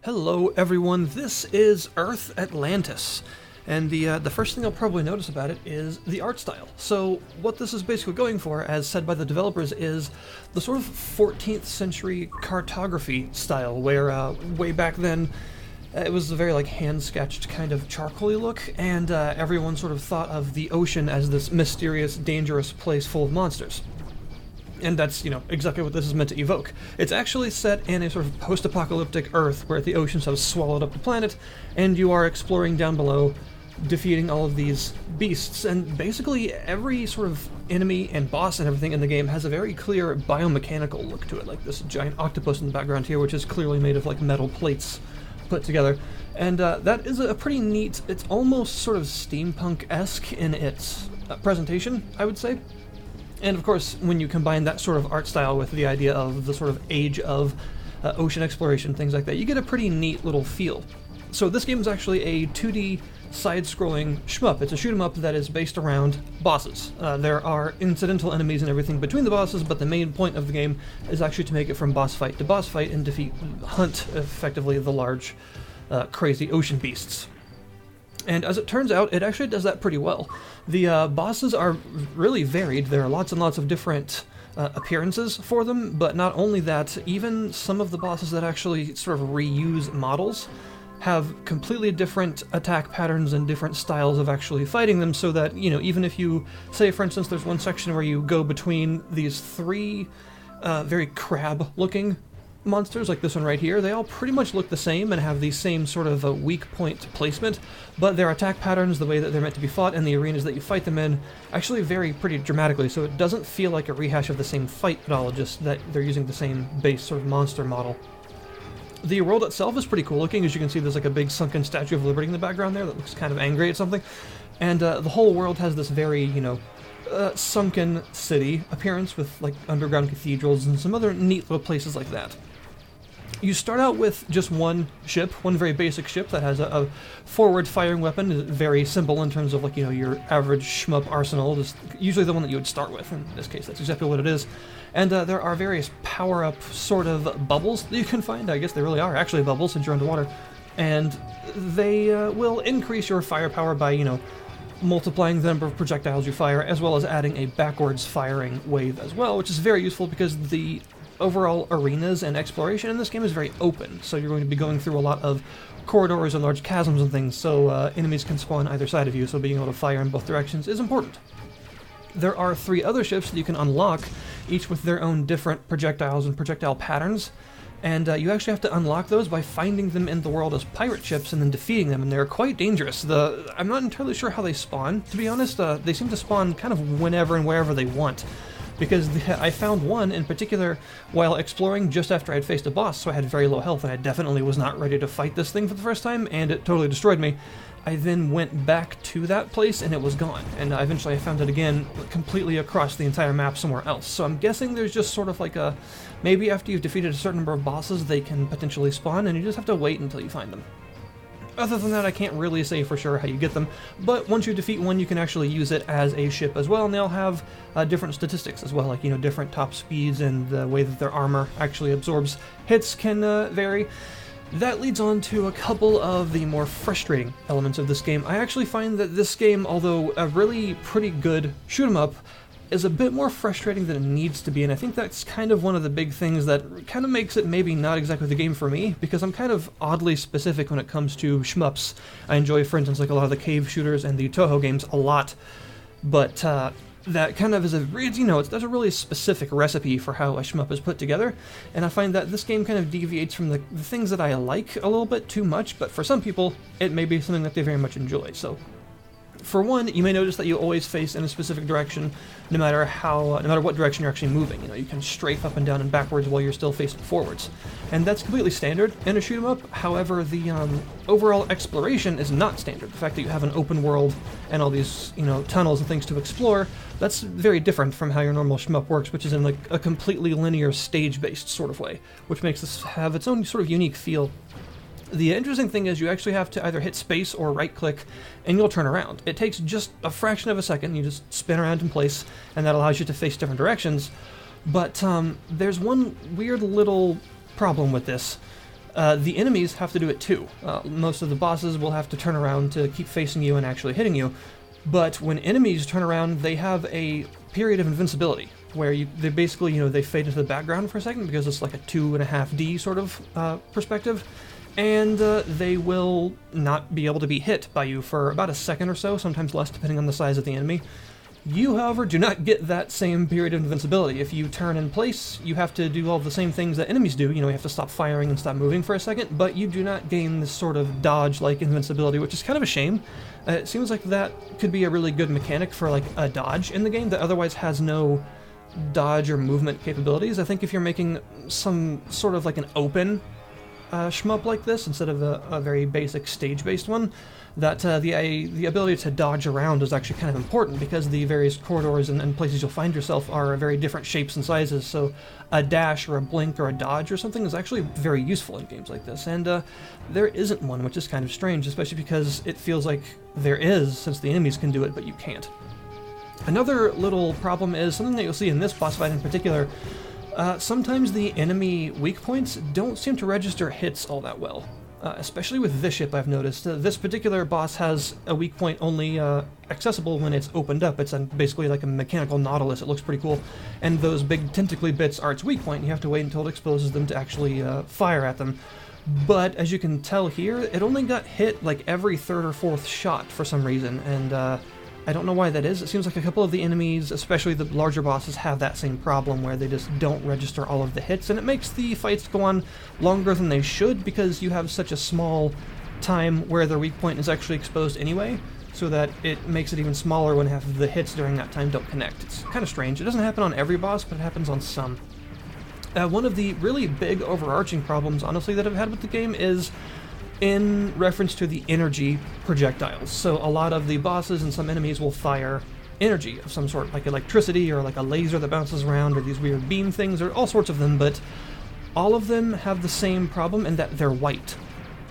Hello everyone, this is Earth Atlantis, and the first thing you'll probably notice about it is the art style. So what this is basically going for, as said by the developers, is the sort of 14th century cartography style, where way back then it was a very hand-sketched kind of charcoal-y look, and everyone sort of thought of the ocean as this mysterious, dangerous place full of monsters. And that's, exactly what this is meant to evoke. It's actually set in a sort of post-apocalyptic Earth where the oceans have swallowed up the planet, and you are exploring down below, defeating all of these beasts. And basically every sort of enemy and boss and everything in the game has a very clear biomechanical look to it, like this giant octopus in the background here, which is clearly made of metal plates put together. And that is a pretty neat, it's almost sort of steampunk-esque in its presentation, I would say. And of course, when you combine that sort of art style with the idea of the sort of age of ocean exploration, things like that, you get a pretty neat little feel. So this game is actually a 2D side-scrolling shmup. It's a shoot-'em-up that is based around bosses. There are incidental enemies and everything between the bosses, but the main point of the game is actually to make it from boss fight to boss fight and hunt, effectively, the large, crazy ocean beasts. And as it turns out, it actually does that pretty well. The bosses are really varied. There are lots and lots of different appearances for them, but not only that, even some of the bosses that actually sort of reuse models have completely different attack patterns and different styles of actually fighting them, so that, even if you, say for instance, there's one section where you go between these three very crab-looking monsters, like this one right here, they all pretty much look the same and have the same sort of weak point placement, but their attack patterns, the way that they're meant to be fought, and the arenas that you fight them in actually vary pretty dramatically, so it doesn't feel like a rehash of the same fight at all, just that they're using the same base sort of monster model. The world itself is pretty cool looking. As you can see, there's a big sunken Statue of Liberty in the background there that looks kind of angry at something, and the whole world has this very, sunken city appearance with underground cathedrals and some other neat little places like that. You start out with just one ship, one very basic ship that has a forward-firing weapon, very simple in terms of your average shmup arsenal, just usually the one that you would start with. In this case, that's exactly what it is. And there are various power-up sort of bubbles that you can find. I guess they really are actually bubbles since you're underwater. And they will increase your firepower by, multiplying the number of projectiles you fire, as well as adding a backwards firing wave as well, which is very useful because the overall arenas and exploration in this game is very open, so you're going to be going through a lot of corridors and large chasms and things, so enemies can spawn either side of you, so being able to fire in both directions is important. There are 3 other ships that you can unlock, each with their own different projectiles and projectile patterns, and you actually have to unlock those by finding them in the world as pirate ships and then defeating them, and they're quite dangerous. I'm not entirely sure how they spawn, to be honest. They seem to spawn kind of whenever and wherever they want, because I found one in particular while exploring just after I'd faced a boss, so I had very low health and I definitely was not ready to fight this thing for the first time, and it totally destroyed me. I then went back to that place and it was gone, and eventually I found it again completely across the entire map somewhere else. So I'm guessing there's just sort of maybe after you've defeated a certain number of bosses they can potentially spawn, and you just have to wait until you find them. Other than that, I can't really say for sure how you get them, but once you defeat one, you can actually use it as a ship as well, and they'll have different statistics as well, different top speeds, and the way that their armor actually absorbs hits can vary. That leads on to a couple of the more frustrating elements of this game. I actually find that this game, although a really pretty good shoot-'em-up, is a bit more frustrating than it needs to be, and I think that's kind of one of the big things that kind of makes it maybe not exactly the game for me, because I'm kind of oddly specific when it comes to shmups. I enjoy, for instance, a lot of the cave shooters and the Toho games a lot, but that kind of is there's a really specific recipe for how a shmup is put together, and I find that this game kind of deviates from the things that I like a little bit too much, but for some people, it may be something that they very much enjoy. So, for one, you may notice that you always face in a specific direction, no matter what direction you're actually moving. You can strafe up and down and backwards while you're still facing forwards, and that's completely standard in a shoot-'em-up. However, the overall exploration is not standard. The fact that you have an open world and all these tunnels and things to explore, that's very different from how your normal shmup works, which is in a completely linear stage-based sort of way, which makes this have its own sort of unique feel. The interesting thing is you actually have to either hit space or right-click, and you'll turn around. It takes just a fraction of a second. You just spin around in place, and that allows you to face different directions. But there's one weird little problem with this. the enemies have to do it too. Most of the bosses will have to turn around to keep facing you and actually hitting you, but when enemies turn around, they have a period of invincibility, where they basically, they fade into the background for a second because it's like a 2.5D sort of perspective, and they will not be able to be hit by you for about a second or so, sometimes less depending on the size of the enemy. You, however, do not get that same period of invincibility. If you turn in place, you have to do all the same things that enemies do. You have to stop firing and stop moving for a second, but you do not gain this sort of dodge-like invincibility, which is kind of a shame. It seems like that could be a really good mechanic for like a dodge in the game that otherwise has no dodge or movement capabilities. I think if you're making some sort of like an open shmup like this instead of a very basic stage-based one, that the ability to dodge around is actually kind of important, because the various corridors and places you'll find yourself are very different shapes and sizes, so a dash or a blink or a dodge or something is actually very useful in games like this, and there isn't one, which is kind of strange, especially because it feels like there is, since the enemies can do it, but you can't. Another little problem is something that you'll see in this boss fight in particular. Sometimes the enemy weak points don't seem to register hits all that well. Especially with this ship, I've noticed. This particular boss has a weak point only accessible when it's opened up. It's basically like a mechanical nautilus. It looks pretty cool. And those big tentacly bits are its weak point. You have to wait until it exposes them to actually fire at them. But as you can tell here, it only got hit like every third or fourth shot for some reason. And I don't know why that is. It seems like a couple of the enemies, especially the larger bosses, have that same problem where they just don't register all of the hits, and it makes the fights go on longer than they should because you have such a small time where their weak point is actually exposed anyway, so that it makes it even smaller when half of the hits during that time don't connect. It's kind of strange. It doesn't happen on every boss, but it happens on some. One of the really big overarching problems, honestly, that I've had with the game is in reference to the energy projectiles. So a lot of the bosses and some enemies will fire energy of some sort, like electricity or like a laser that bounces around or these weird beam things or all sorts of them, but all of them have the same problem in that they're white.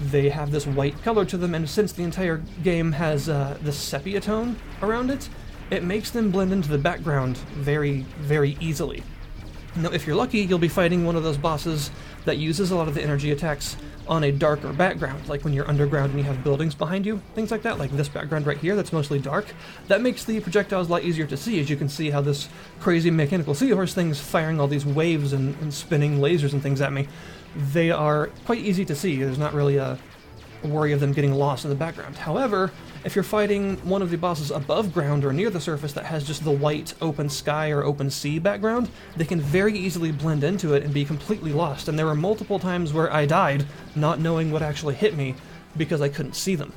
They have this white color to them, and since the entire game has this sepia tone around it, it makes them blend into the background very, very easily. Now, if you're lucky, you'll be fighting one of those bosses that uses a lot of the energy attacks on a darker background, like when you're underground and you have buildings behind you, things like that, like this background right here that's mostly dark. That makes the projectiles a lot easier to see, as you can see how this crazy mechanical seahorse thing's firing all these waves and spinning lasers and things at me. They are quite easy to see. There's not really a worry of them getting lost in the background. However, if you're fighting one of the bosses above ground or near the surface that has just the white open sky or open sea background, they can very easily blend into it and be completely lost, and there were multiple times where I died not knowing what actually hit me because I couldn't see them.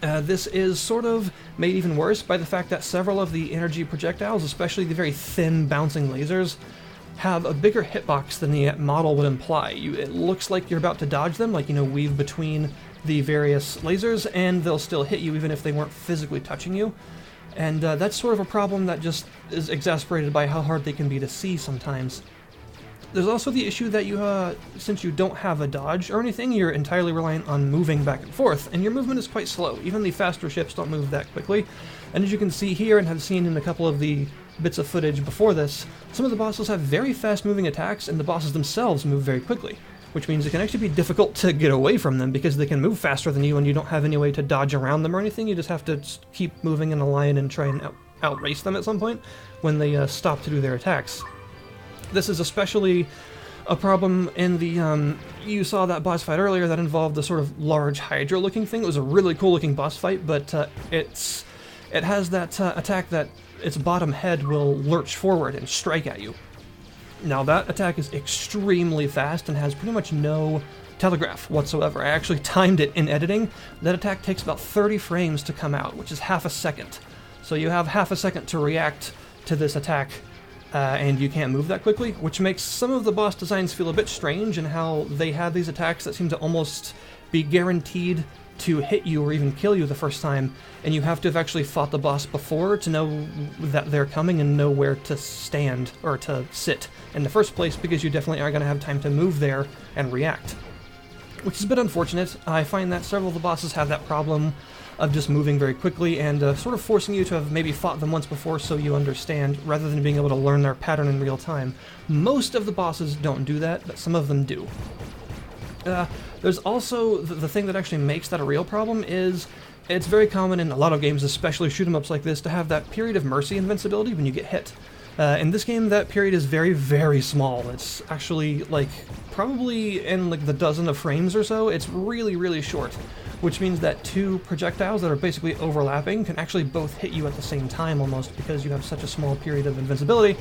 This is sort of made even worse by the fact that several of the energy projectiles, especially the very thin bouncing lasers, have a bigger hitbox than the model would imply. It looks like you're about to dodge them, like, weave between the various lasers, and they'll still hit you even if they weren't physically touching you. And that's sort of a problem that just is exasperated by how hard they can be to see sometimes. There's also the issue that since you don't have a dodge or anything, you're entirely reliant on moving back and forth, and your movement is quite slow. Even the faster ships don't move that quickly. And as you can see here, and have seen in a couple of the bits of footage before this, some of the bosses have very fast-moving attacks, and the bosses themselves move very quickly, which means it can actually be difficult to get away from them because they can move faster than you, and you don't have any way to dodge around them or anything. You just have to keep moving in a line and try and outrace them at some point when they stop to do their attacks. This is especially a problem in the, you saw that boss fight earlier that involved the sort of large Hydra-looking thing. It was a really cool-looking boss fight, but it has that attack that its bottom head will lurch forward and strike at you. Now, that attack is extremely fast and has pretty much no telegraph whatsoever. I actually timed it in editing. That attack takes about 30 frames to come out, which is half a second. So you have half a second to react to this attack, and you can't move that quickly, which makes some of the boss designs feel a bit strange in how they have these attacks that seem to almost be guaranteed to hit you or even kill you the first time, and you have to have actually fought the boss before to know that they're coming and know where to stand or to sit in the first place, because you definitely aren't going to have time to move there and react. Which is a bit unfortunate. I find that several of the bosses have that problem of just moving very quickly and sort of forcing you to have maybe fought them once before so you understand, rather than being able to learn their pattern in real time. Most of the bosses don't do that, but some of them do. There's also the thing that actually makes that a real problem is it's very common in a lot of games, especially shoot-'em-ups like this, to have that period of mercy invincibility when you get hit. In this game, that period is very, very small. It's actually, like, probably in, like, the dozen of frames or so. It's really, really short, which means that two projectiles that are basically overlapping can actually both hit you at the same time, almost, because you have such a small period of invincibility.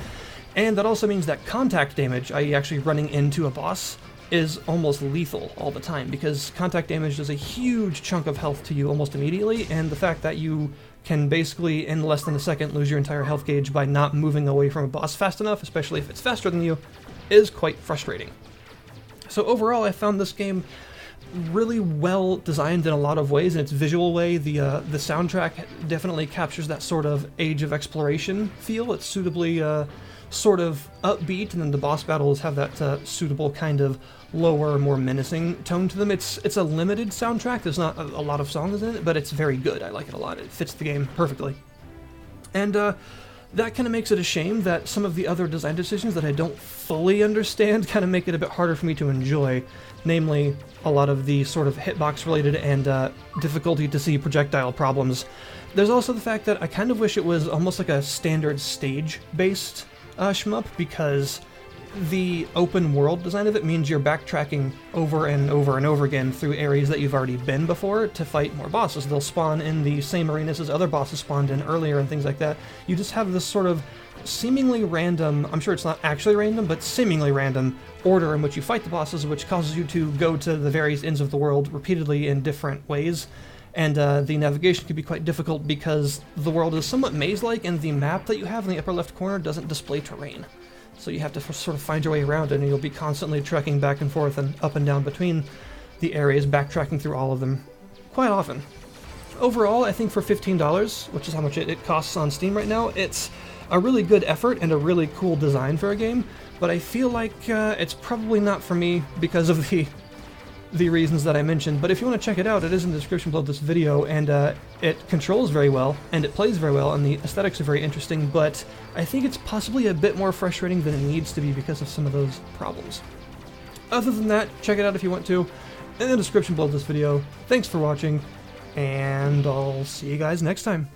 And that also means that contact damage, i.e. actually running into a boss, is almost lethal all the time, because contact damage does a huge chunk of health to you almost immediately, and the fact that you can basically, in less than a second, lose your entire health gauge by not moving away from a boss fast enough, especially if it's faster than you, is quite frustrating. So overall, I found this game really well designed in a lot of ways in its visual way. The soundtrack definitely captures that sort of Age of Exploration feel. It's suitably sort of upbeat, and then the boss battles have that suitable kind of lower, more menacing tone to them. It's a limited soundtrack. There's not a lot of songs in it, but it's very good. I like it a lot. It fits the game perfectly. And that kind of makes it a shame that some of the other design decisions that I don't fully understand kind of make it a bit harder for me to enjoy, namely a lot of the sort of hitbox related and difficulty to see projectile problems. There's also the fact that I kind of wish it was almost like a standard stage-based shmup, because the open world design of it means you're backtracking over and over and over again through areas that you've already been before to fight more bosses. They'll spawn in the same arenas as other bosses spawned in earlier and things like that. You just have this sort of seemingly random, I'm sure it's not actually random, but seemingly random order in which you fight the bosses, which causes you to go to the various ends of the world repeatedly in different ways. And the navigation can be quite difficult because the world is somewhat maze-like, and the map that you have in the upper left corner doesn't display terrain. So you have to sort of find your way around it, and you'll be constantly trekking back and forth and up and down between the areas, backtracking through all of them quite often. Overall, I think for $15, which is how much it costs on Steam right now, it's a really good effort and a really cool design for a game, but I feel like it's probably not for me because of the reasons that I mentioned. But if you want to check it out, it is in the description below this video, and it controls very well, and it plays very well, and the aesthetics are very interesting, but I think it's possibly a bit more frustrating than it needs to be because of some of those problems. Other than that, check it out if you want to, in the description below this video. Thanks for watching, and I'll see you guys next time.